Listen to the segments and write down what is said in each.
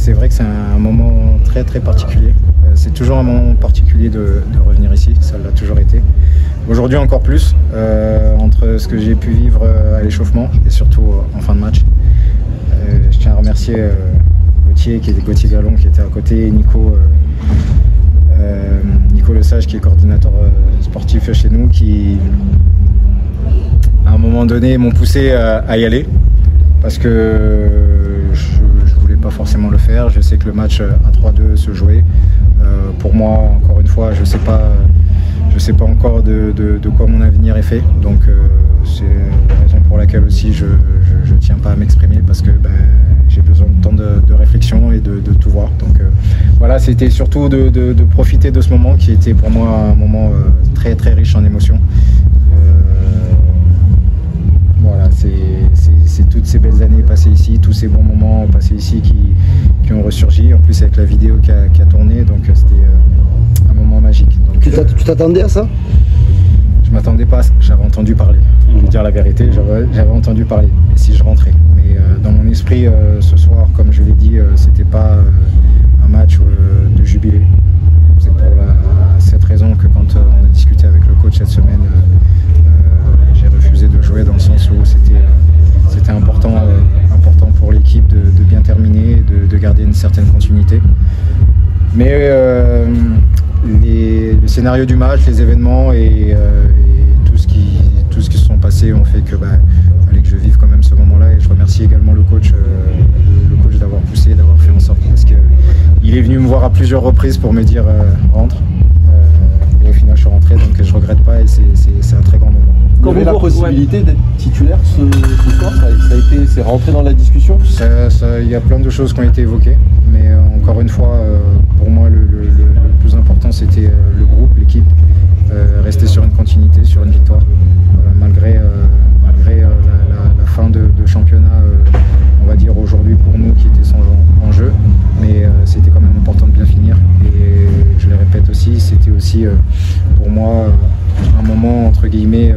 c'est vrai que c'est un moment très très particulier. C'est toujours un moment particulier de revenir ici, ça l'a toujours été. Aujourd'hui encore plus, entre ce que j'ai pu vivre à l'échauffement et surtout en fin de match. Je tiens à remercier Gauthier Gallon qui était à côté, Nico Lesage qui est coordinateur sportif chez nous, qui à un moment donné m'ont poussé à y aller parce que je voulais pas forcément le faire. Je sais que le match à 3-2 se jouait. Pour moi, encore une fois, je sais pas encore de quoi mon avenir est fait. Donc c'est la raison pour laquelle aussi je tiens pas à m'exprimer parce que j'ai besoin de temps de réflexion et de tout voir. Donc voilà, c'était surtout de profiter de ce moment qui était pour moi un moment très très riche en émotions. Voilà, c'est toutes ces belles années passées ici, tous ces bons moments passés ici qui ont ressurgi, en plus avec la vidéo qui a tourné, donc c'était un moment magique. Donc, tu t'attendais à ça? Je m'attendais pas à ça, j'avais entendu parler. Je vais dire la vérité, j'avais entendu parler, et si je rentrais. Mais dans mon esprit, ce soir, comme je l'ai dit, c'était pas un match de jubilé. C'est pour cette raison que quand on a discuté avec le coach cette semaine, j'ai refusé de jouer dans le sens où c'était important pour l'équipe de bien terminer, de garder une certaine continuité. Mais le scénario du match, les événements et tout ce qui se sont passés ont fait que fallait que je vive quand même ce moment-là, et je remercie également le coach d'avoir poussé, d'avoir fait en sorte, parce qu'il est venu me voir à plusieurs reprises pour me dire rentre, et au final je suis rentré, donc je regrette pas, et c'est un très grand moment. Quand vous avez la possibilité d'être titulaire ce soir, c'est rentré dans la discussion? Il y a plein de choses qui ont été évoquées, mais encore une fois, pour moi le plus important c'était le groupe, l'équipe, rester sur une continuité, sur une victoire, malgré la fin de championnat, on va dire aujourd'hui pour nous qui était sans enjeu, mais c'était quand même important de bien finir, et je le répète aussi, c'était aussi pour moi un moment entre guillemets,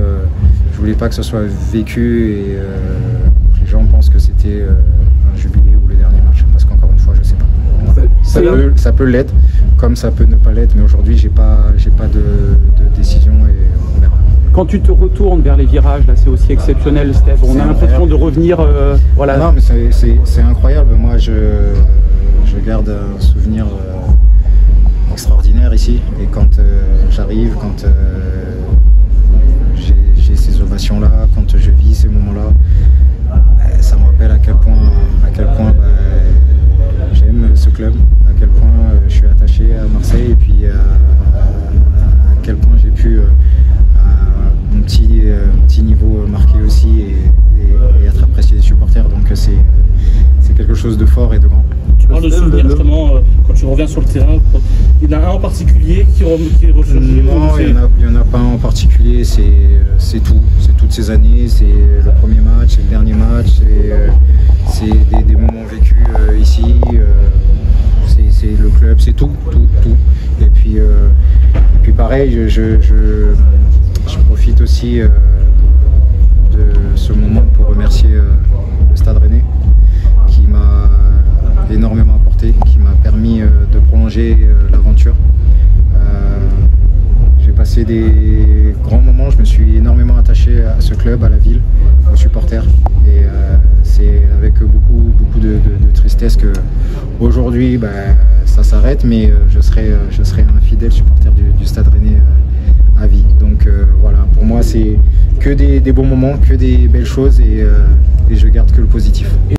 je voulais pas que ce soit vécu et que les gens pensent que c'était un jubilé ou le dernier match, parce qu'encore une fois je sais pas. Ça peut l'être, comme ça peut ne pas l'être, mais aujourd'hui j'ai pas de décision et on verra. Quand tu te retournes vers les virages, là c'est aussi exceptionnel, Steph. On a l'impression de revenir. Voilà. Non, mais c'est incroyable. Moi je garde un souvenir extraordinaire ici, et quand j'arrive, quand j'ai ces ovations là, quand je vis ces moments là, ça me rappelle à quel point j'aime ce club, à quel point je suis attaché à Marseille, et puis à quel point j'ai pu à mon petit niveau marquer aussi et être apprécié des supporters. Donc c'est quelque chose de fort et de grand. Tu parles de souvenirs justement quand tu reviens sur le terrain. Il y en a un en particulier qui est ressurgi? Non, il n'y en a pas un en particulier, c'est tout. C'est toutes ces années, c'est le premier match, c'est le dernier match, c'est des moments vécus ici, c'est le club, c'est tout. Et puis pareil, je profite aussi de ce moment pour remercier le Stade Rennais qui m'a énormément apporté, qui m'a permis de prolonger l'aventure. J'ai passé des grands moments, je me suis énormément attaché à ce club, à la ville, aux supporters, et c'est avec beaucoup de tristesse que aujourd'hui ça s'arrête, mais je serai un fidèle supporter du Stade Rennais à vie. Donc voilà, pour moi c'est que des bons moments, que des belles choses, et je garde que le positif.